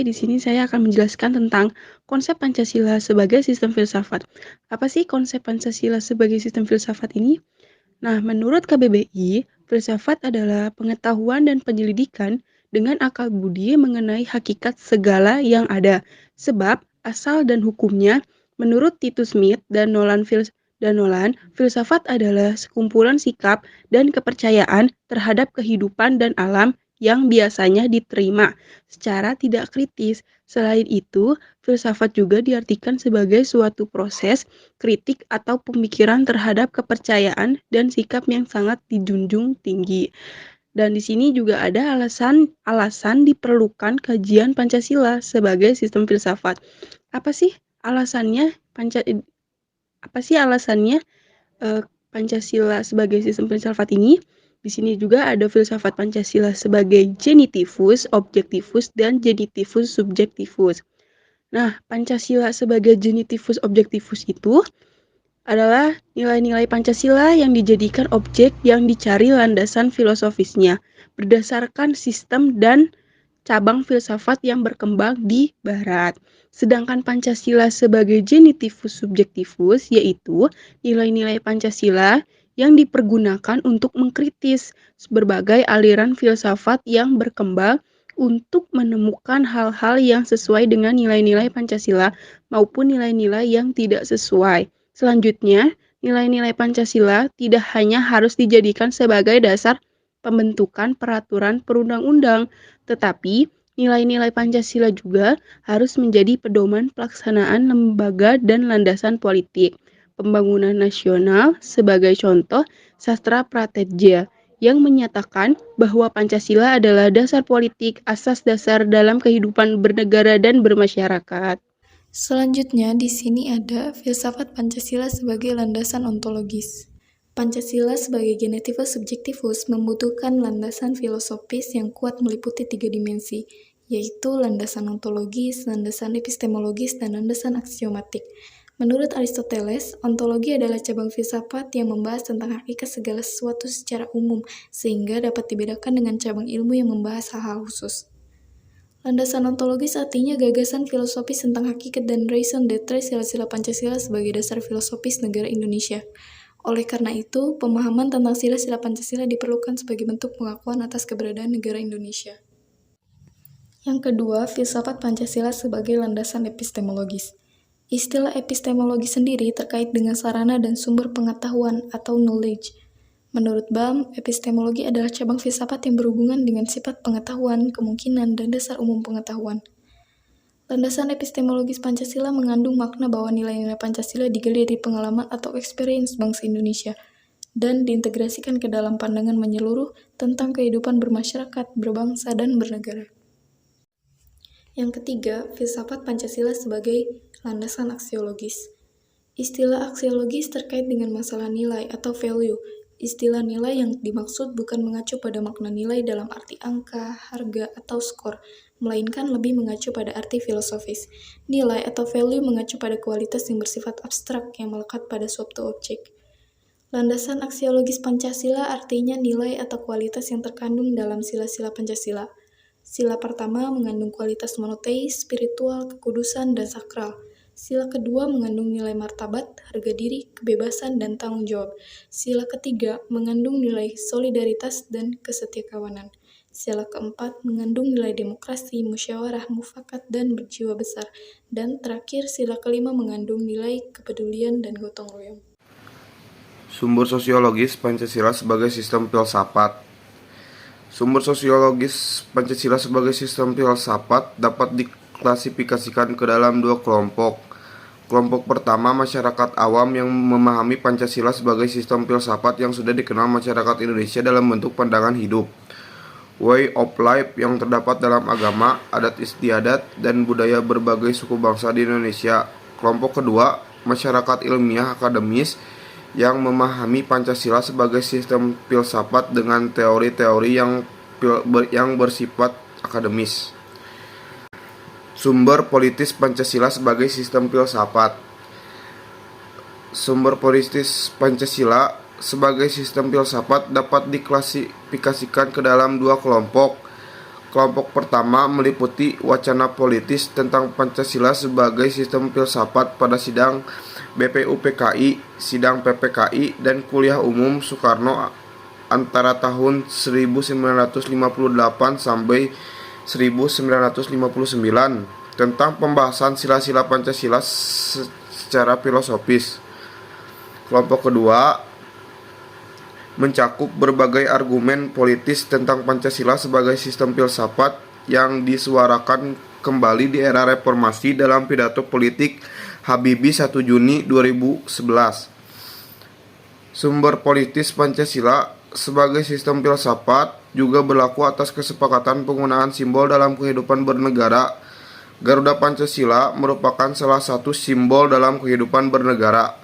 Oke, di sini saya akan menjelaskan tentang konsep Pancasila sebagai sistem filsafat. Apa sih konsep Pancasila sebagai sistem filsafat ini? Nah, menurut KBBI, filsafat adalah pengetahuan dan penyelidikan dengan akal budi mengenai hakikat segala yang ada. Sebab, asal dan hukumnya, menurut Titus Smith dan Nolan, filsafat adalah sekumpulan sikap dan kepercayaan terhadap kehidupan dan alam yang biasanya diterima secara tidak kritis. Selain itu, filsafat juga diartikan sebagai suatu proses kritik atau pemikiran terhadap kepercayaan dan sikap yang sangat dijunjung tinggi. Dan di sini juga ada alasan diperlukan kajian Pancasila sebagai sistem filsafat. Apa sih alasannya Pancasila sebagai sistem filsafat ini? Di sini juga ada filsafat Pancasila sebagai genitivus, objektivus, dan genitivus subjektivus. Nah, Pancasila sebagai genitivus objektivus itu adalah nilai-nilai Pancasila yang dijadikan objek yang dicari landasan filosofisnya berdasarkan sistem dan cabang filsafat yang berkembang di Barat. Sedangkan Pancasila sebagai genitivus subjektivus yaitu nilai-nilai Pancasila yang dipergunakan untuk mengkritis berbagai aliran filsafat yang berkembang untuk menemukan hal-hal yang sesuai dengan nilai-nilai Pancasila maupun nilai-nilai yang tidak sesuai. Selanjutnya, nilai-nilai Pancasila tidak hanya harus dijadikan sebagai dasar pembentukan peraturan perundang-undang, tetapi nilai-nilai Pancasila juga harus menjadi pedoman pelaksanaan lembaga dan landasan politik. Pembangunan nasional sebagai contoh sastra prateja yang menyatakan bahwa Pancasila adalah dasar politik, asas dasar dalam kehidupan bernegara dan bermasyarakat. Selanjutnya, di sini ada filsafat Pancasila sebagai landasan ontologis. Pancasila sebagai genitivus subjektivus membutuhkan landasan filosofis yang kuat meliputi 3 dimensi, yaitu landasan ontologis, landasan epistemologis, dan landasan aksiomatik. Menurut Aristoteles, ontologi adalah cabang filsafat yang membahas tentang hakikat segala sesuatu secara umum, sehingga dapat dibedakan dengan cabang ilmu yang membahas hal-hal khusus. Landasan ontologis artinya gagasan filosofis tentang hakikat dan raison d'être sila-sila Pancasila sebagai dasar filosofis negara Indonesia. Oleh karena itu, pemahaman tentang sila-sila Pancasila diperlukan sebagai bentuk pengakuan atas keberadaan negara Indonesia. Yang kedua, filsafat Pancasila sebagai landasan epistemologis. Istilah epistemologi sendiri terkait dengan sarana dan sumber pengetahuan atau knowledge. Menurut BAM, epistemologi adalah cabang filsafat yang berhubungan dengan sifat pengetahuan, kemungkinan, dan dasar umum pengetahuan. Landasan epistemologis Pancasila mengandung makna bahwa nilai-nilai Pancasila digali dari pengalaman atau experience bangsa Indonesia dan diintegrasikan ke dalam pandangan menyeluruh tentang kehidupan bermasyarakat, berbangsa, dan bernegara. Yang ketiga, filsafat Pancasila sebagai landasan aksiologis. Istilah aksiologis terkait dengan masalah nilai atau value. Istilah nilai yang dimaksud bukan mengacu pada makna nilai dalam arti angka, harga, atau skor, melainkan lebih mengacu pada arti filosofis. Nilai atau value mengacu pada kualitas yang bersifat abstrak yang melekat pada suatu objek. Landasan aksiologis Pancasila artinya nilai atau kualitas yang terkandung dalam sila-sila Pancasila. Sila pertama mengandung kualitas monoteis, spiritual, kekudusan, dan sakral. Sila kedua mengandung nilai martabat, harga diri, kebebasan, dan tanggung jawab. Sila ketiga mengandung nilai solidaritas dan kesetiakawanan. Sila keempat mengandung nilai demokrasi, musyawarah, mufakat, dan berjiwa besar. Dan terakhir, sila kelima mengandung nilai kepedulian dan gotong royong. Sumber sosiologis Pancasila sebagai sistem filsafat. Sumber sosiologis Pancasila sebagai sistem filsafat dapat diklasifikasikan ke dalam 2 kelompok. Kelompok pertama, masyarakat awam yang memahami Pancasila sebagai sistem filsafat yang sudah dikenal masyarakat Indonesia dalam bentuk pandangan hidup, way of life yang terdapat dalam agama, adat istiadat, dan budaya berbagai suku bangsa di Indonesia. Kelompok kedua, masyarakat ilmiah akademis yang memahami Pancasila sebagai sistem filsafat dengan teori-teori yang bersifat akademis. Sumber politis Pancasila sebagai sistem filsafat. Sumber politis Pancasila sebagai sistem filsafat dapat diklasifikasikan ke dalam 2 kelompok. Kelompok pertama meliputi wacana politis tentang Pancasila sebagai sistem filsafat pada sidang BPUPKI, sidang PPKI, dan kuliah umum Soekarno antara tahun 1958 sampai 1959 tentang pembahasan sila-sila Pancasila secara filosofis. Kelompok kedua mencakup berbagai argumen politis tentang Pancasila sebagai sistem filsafat yang disuarakan kembali di era reformasi dalam pidato politik Habibie 1 Juni 2011. Sumber politis Pancasila sebagai sistem filsafat juga berlaku atas kesepakatan penggunaan simbol dalam kehidupan bernegara. Garuda Pancasila merupakan salah satu simbol dalam kehidupan bernegara.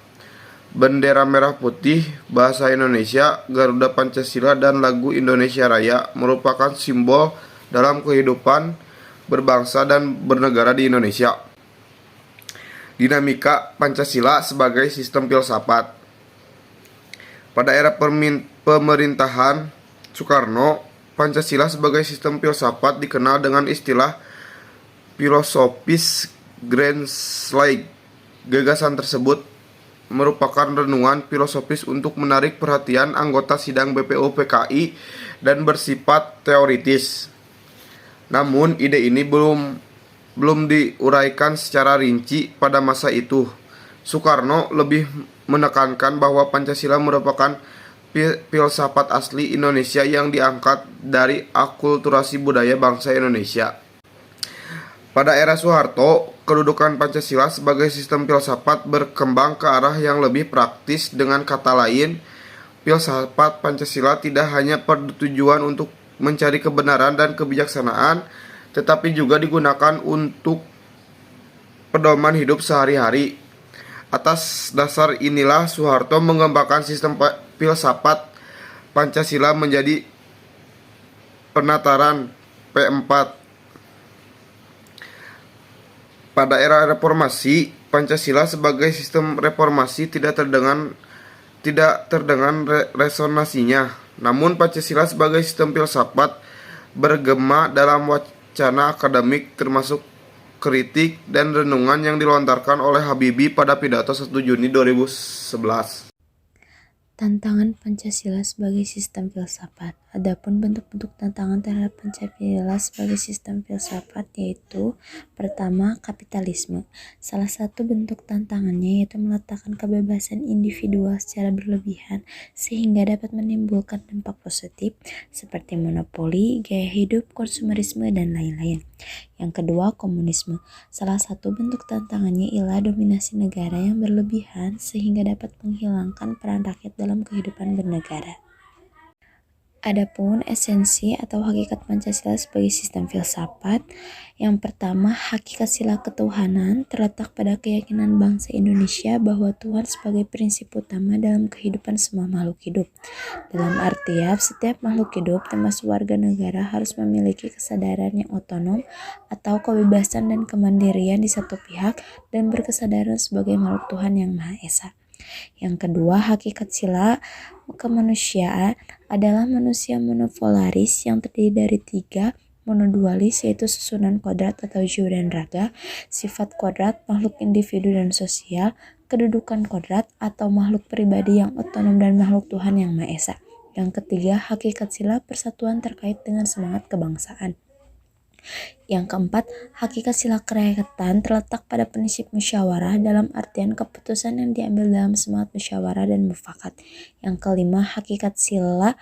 Bendera merah putih, bahasa Indonesia, Garuda Pancasila, dan lagu Indonesia Raya merupakan simbol dalam kehidupan berbangsa dan bernegara di Indonesia. Dinamika Pancasila sebagai sistem filsafat. Pada era pemerintahan Soekarno, Pancasila sebagai sistem filsafat dikenal dengan istilah filosofis Grand Sly. Gagasan tersebut merupakan renungan filosofis untuk menarik perhatian anggota sidang BPUPKI dan bersifat teoritis. Namun, ide ini belum diuraikan secara rinci pada masa itu. Soekarno lebih menekankan bahwa Pancasila merupakan filsafat asli Indonesia yang diangkat dari akulturasi budaya bangsa Indonesia. Pada era Soeharto, kedudukan Pancasila sebagai sistem filsafat berkembang ke arah yang lebih praktis. Dengan kata lain, filsafat Pancasila tidak hanya bertujuan untuk mencari kebenaran dan kebijaksanaan, tetapi juga digunakan untuk pedoman hidup sehari-hari. Atas dasar inilah Soeharto mengembangkan sistem filsafat Pancasila menjadi penataran P4. Pada era reformasi, Pancasila sebagai sistem reformasi tidak terdengar resonansinya. Namun Pancasila sebagai sistem filsafat bergema dalam wacana akademik, termasuk kritik dan renungan yang dilontarkan oleh Habibie pada pidato 1 Juni 2011. Tantangan Pancasila sebagai sistem filsafat. Adapun bentuk-bentuk tantangan terhadap Pancasila sebagai sistem filsafat yaitu pertama, kapitalisme. Salah satu bentuk tantangannya yaitu meletakkan kebebasan individual secara berlebihan sehingga dapat menimbulkan dampak positif seperti monopoli, gaya hidup, konsumerisme, dan lain-lain. Yang kedua, komunisme. Salah satu bentuk tantangannya ialah dominasi negara yang berlebihan sehingga dapat menghilangkan peran rakyat dalam kehidupan bernegara. Adapun esensi atau hakikat Pancasila sebagai sistem filsafat, yang pertama, hakikat sila ketuhanan terletak pada keyakinan bangsa Indonesia bahwa Tuhan sebagai prinsip utama dalam kehidupan semua makhluk hidup. Dalam artian, setiap makhluk hidup termasuk warga negara harus memiliki kesadaran yang otonom atau kebebasan dan kemandirian di satu pihak dan berkesadaran sebagai makhluk Tuhan yang Maha Esa. Yang kedua, hakikat sila kemanusiaan adalah manusia monopolaris yang terdiri dari 3 monodualis, yaitu susunan kodrat atau jiwa dan raga, sifat kodrat makhluk individu dan sosial, kedudukan kodrat atau makhluk pribadi yang otonom, dan makhluk Tuhan yang Maha Esa. Yang ketiga, hakikat sila persatuan terkait dengan semangat kebangsaan. Yang keempat, hakikat sila kerakyatan terletak pada prinsip musyawarah dalam artian keputusan yang diambil dalam semangat musyawarah dan mufakat. Yang kelima, hakikat sila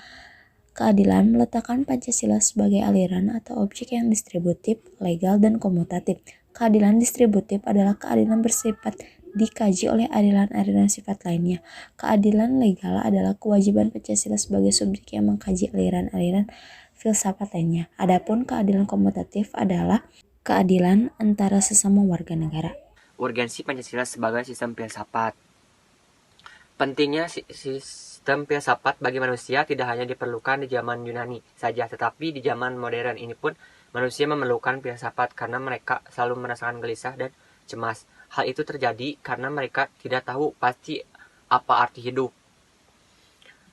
keadilan meletakkan Pancasila sebagai aliran atau objek yang distributif, legal, dan komutatif. Keadilan distributif adalah keadilan bersifat dikaji oleh aliran-aliran sifat lainnya. Keadilan legal adalah kewajiban Pancasila sebagai subjek yang mengkaji aliran-aliran filsafat lainnya. Adapun keadilan komutatif adalah keadilan antara sesama warga negara. Urgensi Pancasila sebagai sistem filsafat. Pentingnya sistem filsafat bagi manusia tidak hanya diperlukan di zaman Yunani saja, tetapi di zaman modern ini pun manusia memerlukan filsafat karena mereka selalu merasakan gelisah dan cemas. Hal itu terjadi karena mereka tidak tahu pasti apa arti hidup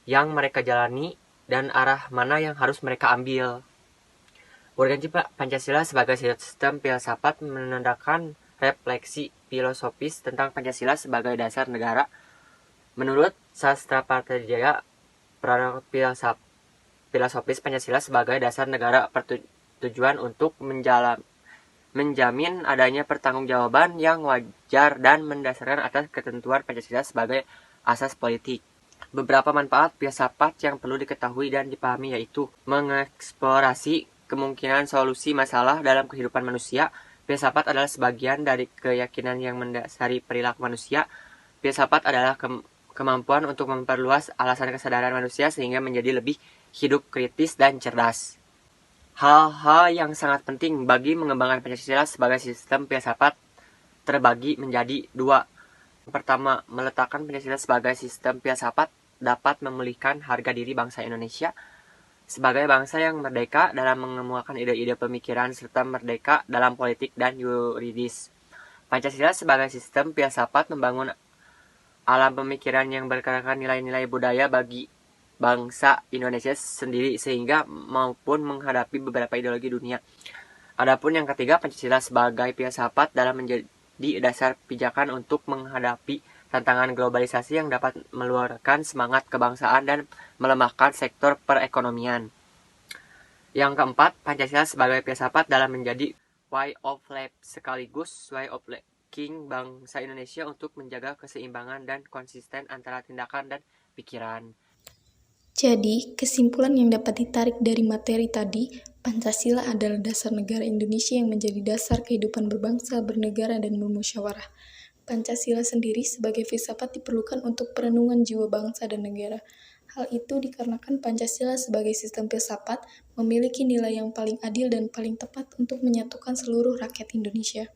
yang mereka jalani dan arah mana yang harus mereka ambil. Urgensi Pancasila sebagai sistem filsafat menandakan refleksi filosofis tentang Pancasila sebagai dasar negara. Menurut Sastra Partijaya, produk filosofis Pancasila sebagai dasar negara bertujuan untuk menjamin adanya pertanggungjawaban yang wajar dan mendasarkan atas ketentuan Pancasila sebagai asas politik. Beberapa manfaat filsafat yang perlu diketahui dan dipahami yaitu mengeksplorasi kemungkinan solusi masalah dalam kehidupan manusia. Filsafat adalah sebagian dari keyakinan yang mendasari perilaku manusia. Filsafat adalah kemampuan untuk memperluas alasan kesadaran manusia sehingga menjadi lebih hidup kritis dan cerdas. Hal-hal yang sangat penting bagi mengembangkan Pancasila sebagai sistem filsafat terbagi menjadi dua. Yang pertama, meletakkan Pancasila sebagai sistem filsafat dapat memulihkan harga diri bangsa Indonesia sebagai bangsa yang merdeka dalam mengemukakan ide-ide pemikiran serta merdeka dalam politik dan yuridis. Pancasila sebagai sistem filsafat membangun alam pemikiran yang berkerangka nilai-nilai budaya bagi bangsa Indonesia sendiri sehingga maupun menghadapi beberapa ideologi dunia. Adapun yang ketiga, Pancasila sebagai filsafat dalam menjadi dasar pijakan untuk menghadapi tantangan globalisasi yang dapat meluarkan semangat kebangsaan dan melemahkan sektor perekonomian. Yang keempat, Pancasila sebagai filsafat dalam menjadi way of life sekaligus way of thinking bangsa Indonesia untuk menjaga keseimbangan dan konsisten antara tindakan dan pikiran. Jadi, kesimpulan yang dapat ditarik dari materi tadi, Pancasila adalah dasar negara Indonesia yang menjadi dasar kehidupan berbangsa, bernegara, dan bermusyawarah. Pancasila sendiri sebagai filsafat diperlukan untuk perenungan jiwa bangsa dan negara. Hal itu dikarenakan Pancasila sebagai sistem filsafat memiliki nilai yang paling adil dan paling tepat untuk menyatukan seluruh rakyat Indonesia.